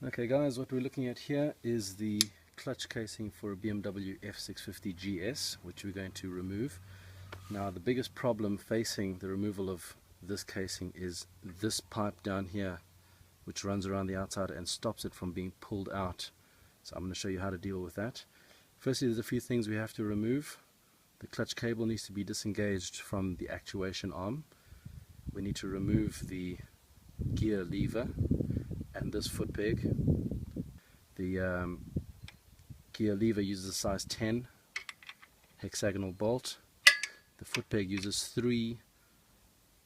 Okay guys, what we're looking at here is the clutch casing for a BMW F650GS, which we're going to remove. Now the biggest problem facing the removal of this casing is this pipe down here, which runs around the outside and stops it from being pulled out. So I'm going to show you how to deal with that. Firstly, there's a few things we have to remove. The clutch cable needs to be disengaged from the actuation arm. We need to remove the gear lever and this foot peg. The gear lever uses a size 10 hexagonal bolt. The foot peg uses 3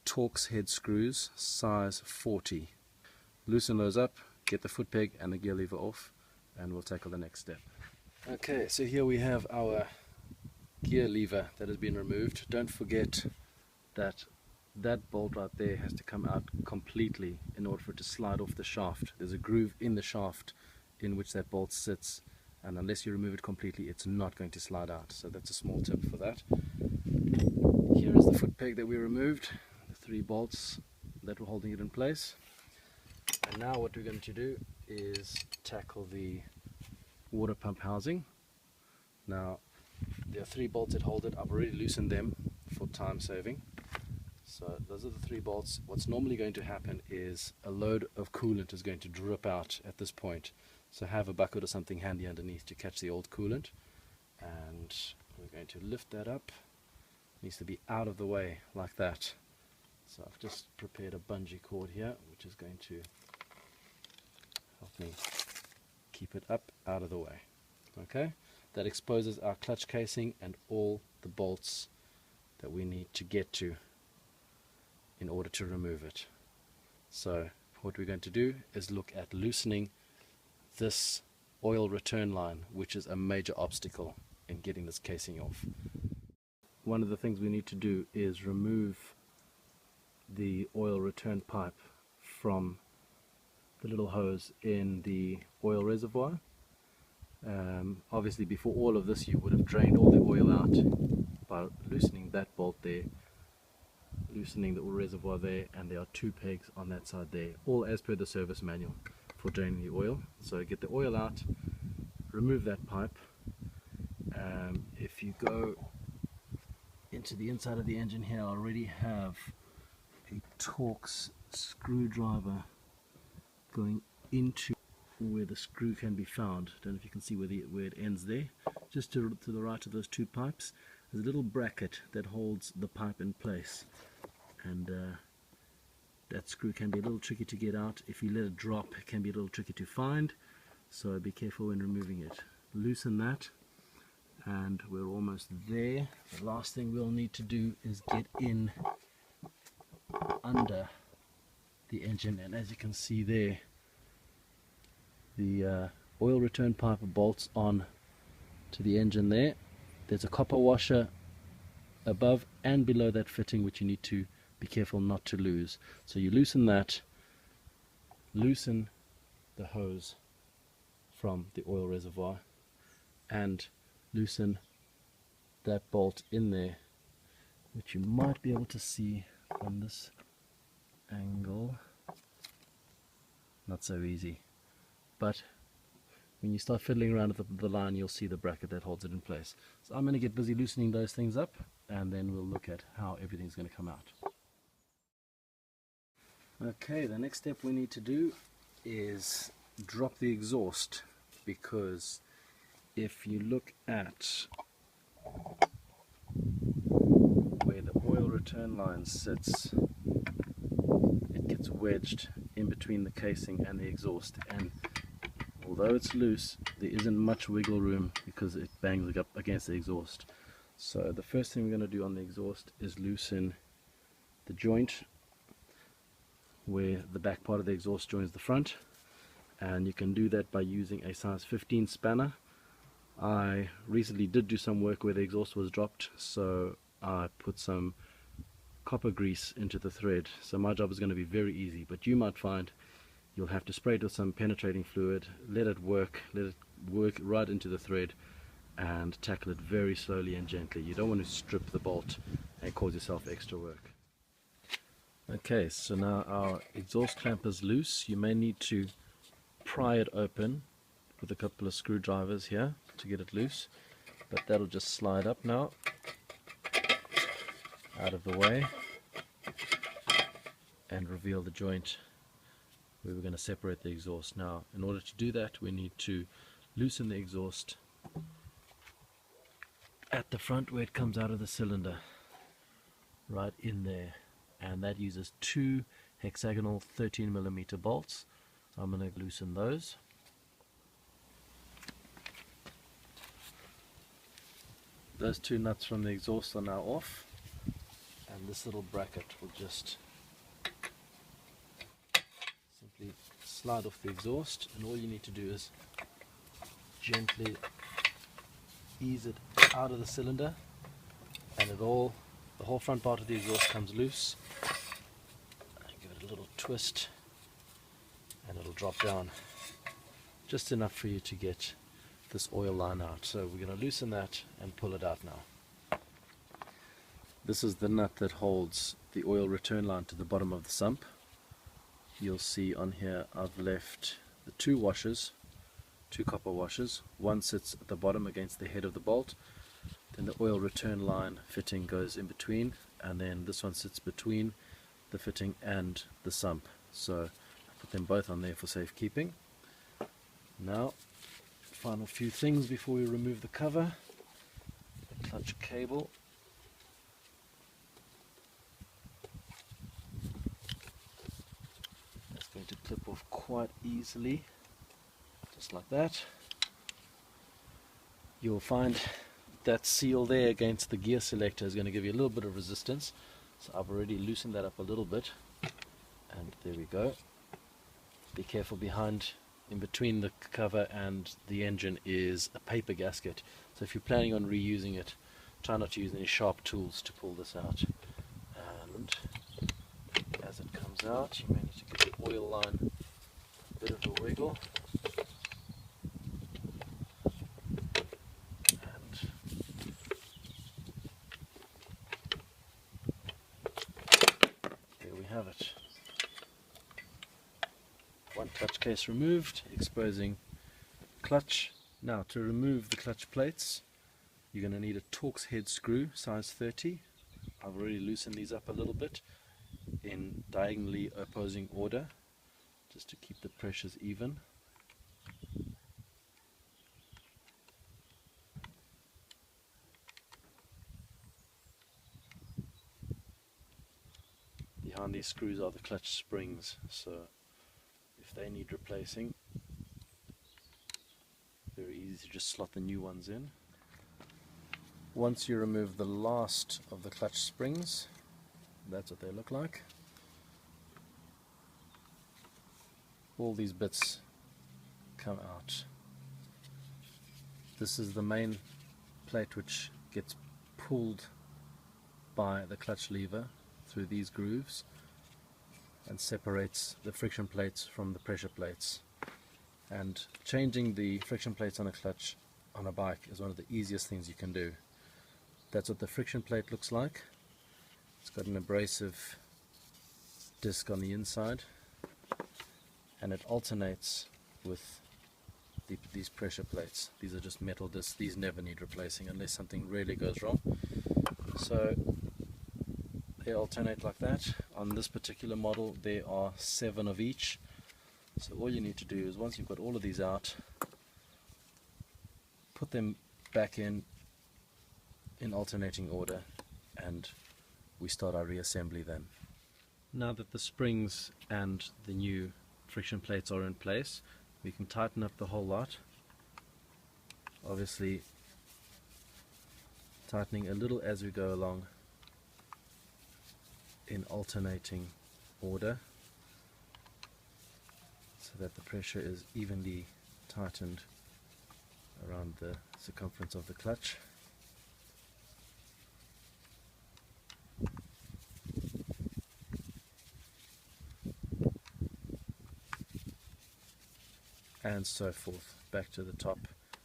Torx head screws size 40. Loosen those up, get the foot peg and the gear lever off, and we'll tackle the next step. Okay, so here we have our gear lever that has been removed. Don't forget that that bolt right there has to come out completely in order for it to slide off the shaft. There's a groove in the shaft in which that bolt sits, and unless you remove it completely, it's not going to slide out. So that's a small tip for that. Here is the foot peg that we removed, the 3 bolts that were holding it in place. And now what we're going to do is tackle the water pump housing. Now there are 3 bolts that hold it. I've already loosened them for time saving. So those are the 3 bolts. What's normally going to happen is a load of coolant is going to drip out at this point. So have a bucket or something handy underneath to catch the old coolant. And we're going to lift that up. It needs to be out of the way like that. So I've just prepared a bungee cord here, which is going to help me keep it up out of the way. Okay, that exposes our clutch casing and all the bolts that we need to get to in order to remove it. So what we're going to do is look at loosening this oil return line, which is a major obstacle in getting this casing off. One of the things we need to do is remove the oil return pipe from the little hose in the oil reservoir. Obviously before all of this you would have drained all the oil out by loosening that bolt there, loosening the oil reservoir there, and there are 2 pegs on that side there, all as per the service manual for draining the oil. So get the oil out, remove that pipe. If you go into the inside of the engine here, I already have a Torx screwdriver going into where the screw can be found. Don't know if you can see where it ends there. Just to the right of those 2 pipes, there's a little bracket that holds the pipe in place, and that screw can be a little tricky to get out. If you let it drop, it can be a little tricky to find, so be careful when removing it. Loosen that, and we're almost there. The last thing we'll need to do is get in under the engine, and as you can see there, the oil return pipe bolts on to the engine there. There's a copper washer above and below that fitting, which you need to be careful not to lose. So you loosen that, loosen the hose from the oil reservoir, and loosen that bolt in there, which you might be able to see from this angle. Not so easy, but when you start fiddling around with the line, you'll see the bracket that holds it in place. So I'm going to get busy loosening those things up, and then we'll look at how everything's going to come out. Okay, the next step we need to do is drop the exhaust, because if you look at where the oil return line sits, it gets wedged in between the casing and the exhaust, and although it's loose, there isn't much wiggle room because it bangs up against the exhaust. So the first thing we're going to do on the exhaust is loosen the joint where the back part of the exhaust joins the front, and you can do that by using a size 15 spanner. I recently did do some work where the exhaust was dropped, so I put some copper grease into the thread. So my job is going to be very easy, but you might find you'll have to spray it with some penetrating fluid, let it work right into the thread, and tackle it very slowly and gently. You don't want to strip the bolt and cause yourself extra work. Okay, so now our exhaust clamp is loose. You may need to pry it open with a couple of screwdrivers here to get it loose, but that'll just slide up now, out of the way, and reveal the joint where we're going to separate the exhaust. Now, in order to do that, we need to loosen the exhaust at the front where it comes out of the cylinder, right in there, and that uses two hexagonal 13mm bolts. So I'm going to loosen those. Those two nuts from the exhaust are now off, and this little bracket will just simply slide off the exhaust, and all you need to do is gently ease it out of the cylinder, and the whole front part of the exhaust comes loose. Give it a little twist and it'll drop down just enough for you to get this oil line out. So we're going to loosen that and pull it out now. This is the nut that holds the oil return line to the bottom of the sump. You'll see on here I've left the two washers, two copper washers. One sits at the bottom against the head of the bolt, then the oil return line fitting goes in between, and then this one sits between the fitting and the sump. So I put them both on there for safekeeping. Now, final few things before we remove the cover. The clutch cable. That's going to clip off quite easily, just like that. You'll find that seal there against the gear selector is going to give you a little bit of resistance. So I've already loosened that up a little bit, and there we go. Be careful behind, in between the cover and the engine is a paper gasket. So if you're planning on reusing it, try not to use any sharp tools to pull this out. And as it comes out, you may need to give the oil line a bit of a wiggle. Have it. One clutch case removed, exposing clutch. Now, to remove the clutch plates, you're going to need a Torx head screw, size 30. I've already loosened these up a little bit in diagonally opposing order, just to keep the pressures even. Behind these screws are the clutch springs, so if they need replacing, very easy to just slot the new ones in. Once you remove the last of the clutch springs, that's what they look like. All these bits come out. This is the main plate which gets pulled by the clutch lever through these grooves and separates the friction plates from the pressure plates. And changing the friction plates on a clutch on a bike is one of the easiest things you can do. That's what the friction plate looks like. It's got an abrasive disc on the inside, and it alternates with these pressure plates. These are just metal discs. These never need replacing unless something really goes wrong. So they alternate like that. On this particular model there are 7 of each. So all you need to do is, once you've got all of these out, put them back in alternating order, and we start our reassembly then. Now that the springs and the new friction plates are in place, we can tighten up the whole lot. Obviously tightening a little as we go along in alternating order, so that the pressure is evenly tightened around the circumference of the clutch. And so forth, back to the top,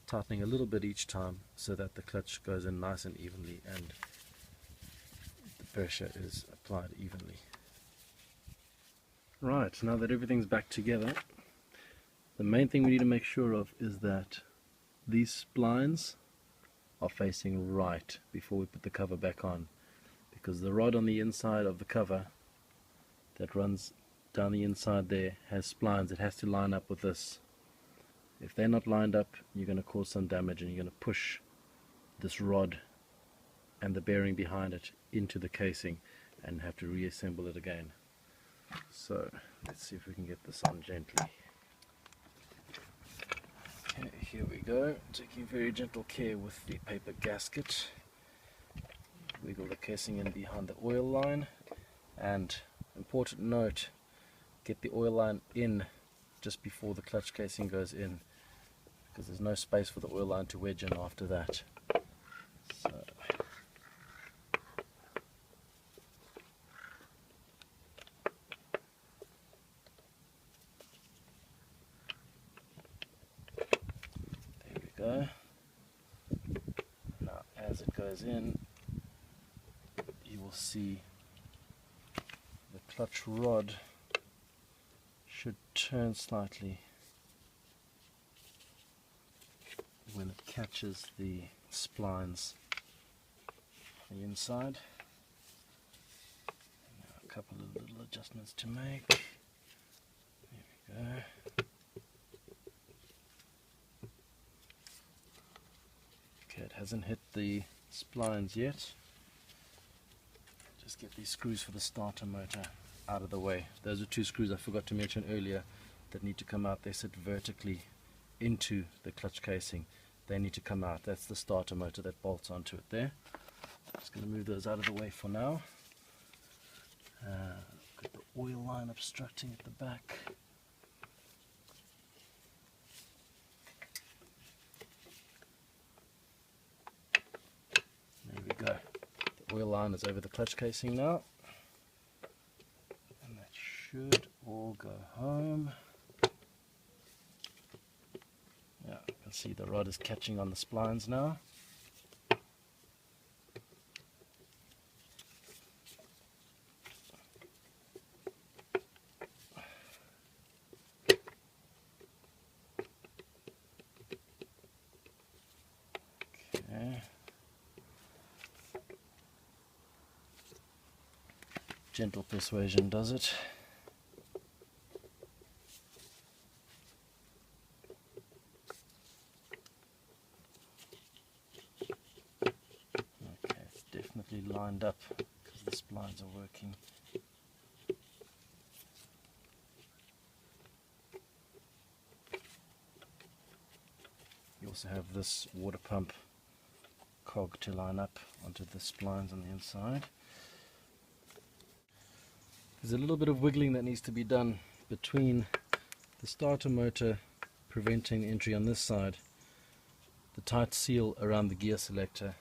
tightening a little bit each time so that the clutch goes in nice and evenly and the pressure is applied evenly. Right, now that everything's back together, The main thing we need to make sure of is that these splines are facing right before we put the cover back on, because the rod on the inside of the cover that runs down the inside there has splines. It has to line up with this. If they're not lined up, you're going to cause some damage, and you're going to push this rod and the bearing behind it into the casing and have to reassemble it again. So let's see if we can get this on gently. Okay, here we go. Taking very gentle care with the paper gasket. Wiggle the casing in behind the oil line, and important note, get the oil line in just before the clutch casing goes in, because there's no space for the oil line to wedge in after that. So there we go. Now as it goes in, you will see the clutch rod should turn slightly when it catches the splines on the inside. Now a couple of little adjustments to make. There we go. Okay, it hasn't hit the splines yet. Just get these screws for the starter motor out of the way. Those are two screws I forgot to mention earlier that need to come out. They sit vertically into the clutch casing. They need to come out. That's the starter motor that bolts onto it there. Just going to move those out of the way for now. Got the oil line obstructing at the back. There we go. The oil line is over the clutch casing now. And that should all go home. Yeah, you can see the rod is catching on the splines now. Okay. Gentle persuasion does it. Okay, it's definitely lined up because the splines are working. You also have this water pump cog to line up onto the splines on the inside. There's a little bit of wiggling that needs to be done between the starter motor preventing entry on this side, the tight seal around the gear selector,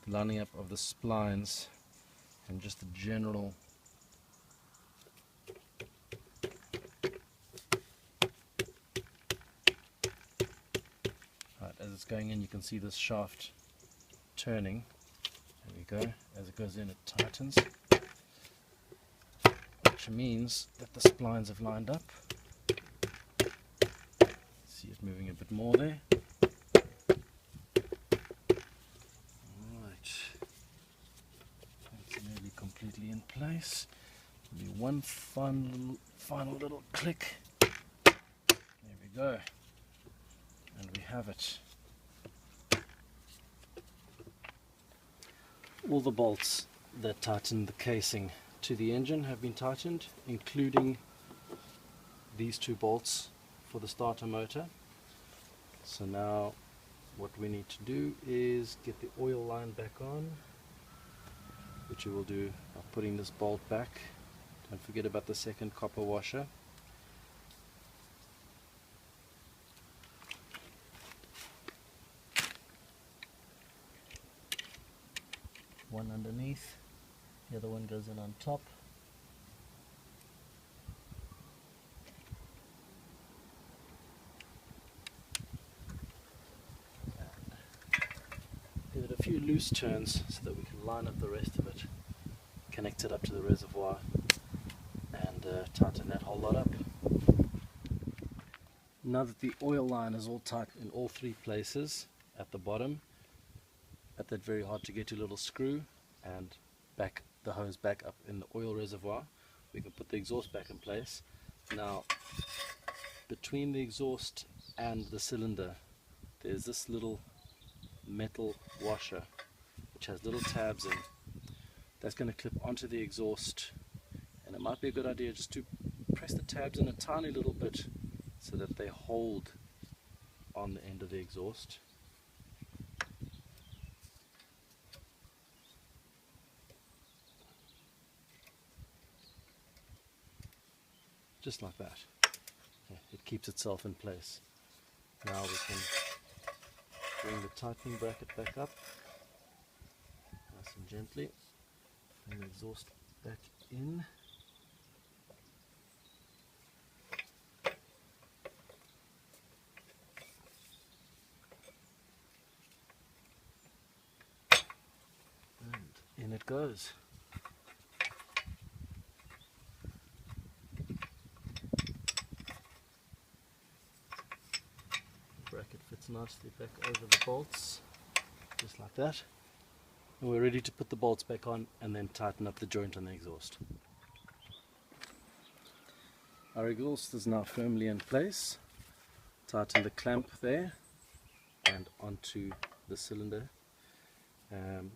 the lining up of the splines, and just the general right, as it's going in, you can see this shaft turning. There we go. As it goes in, it tightens, which means that the splines have lined up. See it moving a bit more there. Alright, that's nearly completely in place. There'll be one final little click. There we go. And we have it. All the bolts that tighten the casing to the engine have been tightened, including these two bolts for the starter motor. So now what we need to do is get the oil line back on, which we will do by putting this bolt back. Don't forget about the second copper washer. One underneath, the other one goes in on top. Give it a few loose turns so that we can line up the rest of it, connect it up to the reservoir, and tighten that whole lot up. Now that the oil line is all tight in all three places, at the bottom, at that very hard to get to little screw, and back the hose back up in the oil reservoir, we can put the exhaust back in place. Now, between the exhaust and the cylinder, there's this little metal washer which has little tabs in. That's going to clip onto the exhaust, and it might be a good idea just to press the tabs in a tiny little bit so that they hold on the end of the exhaust. Just like that. It keeps itself in place. Now we can bring the tightening bracket back up, nice and gently, bring the exhaust back in. And in it goes. Bracket fits nicely back over the bolts, just like that. And we're ready to put the bolts back on and then tighten up the joint on the exhaust. Our exhaust is now firmly in place. Tighten the clamp there and onto the cylinder.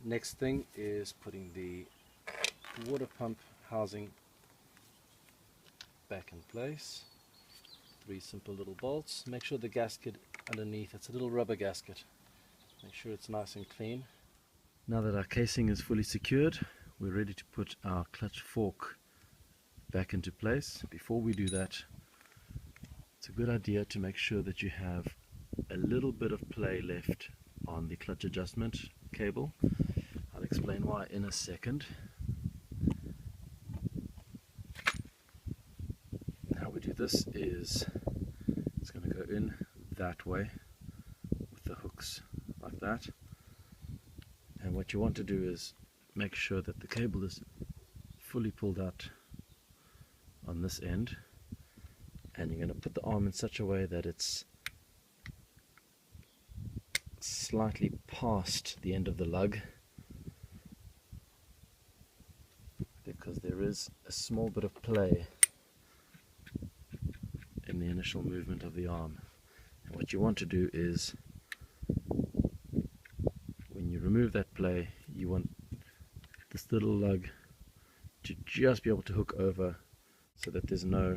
Next thing is putting the water pump housing back in place. 3 simple little bolts. Make sure the gasket underneath, it's a little rubber gasket. Make sure it's nice and clean. Now that our casing is fully secured, we're ready to put our clutch fork back into place. Before we do that, it's a good idea to make sure that you have a little bit of play left on the clutch adjustment cable. I'll explain why in a second. How we do this is it's going to go in that way with the hooks like that, and what you want to do is make sure that the cable is fully pulled out on this end, and you're going to put the arm in such a way that it's slightly past the end of the lug, because there is a small bit of play in the initial movement of the arm. And what you want to do is, when you remove that play, you want this little lug to just be able to hook over so that there's no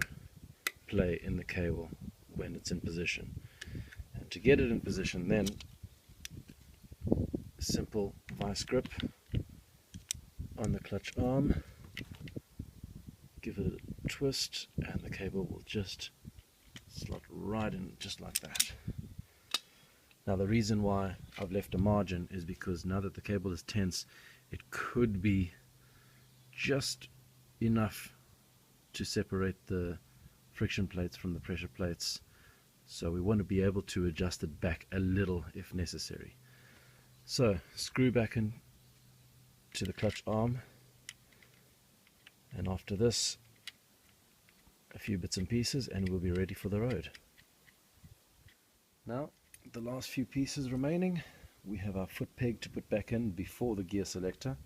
play in the cable when it's in position. And to get it in position, then a simple vice grip on the clutch arm, give it a twist, and the cable will just slot right in, just like that. Now the reason why I've left a margin is because now that the cable is tense, it could be just enough to separate the friction plates from the pressure plates, so we want to be able to adjust it back a little if necessary. So screw back in to the clutch arm, and after this a few bits and pieces and we'll be ready for the road. Now the last few pieces remaining, we have our foot peg to put back in before the gear selector.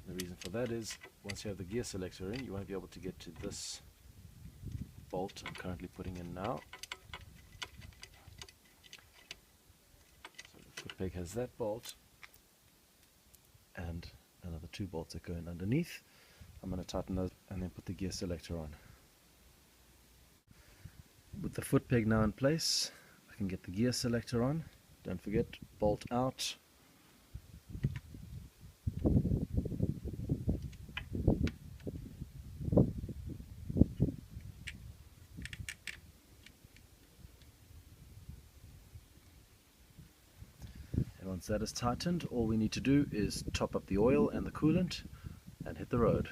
The reason for that is, once you have the gear selector in, you want to be able to get to this bolt I'm currently putting in now. So the foot peg has that bolt and another 2 bolts that go in underneath. I'm going to tighten those and then put the gear selector on. With the foot peg now in place, I can get the gear selector on. Don't forget, bolt out. And once that is tightened, all we need to do is top up the oil and the coolant and hit the road.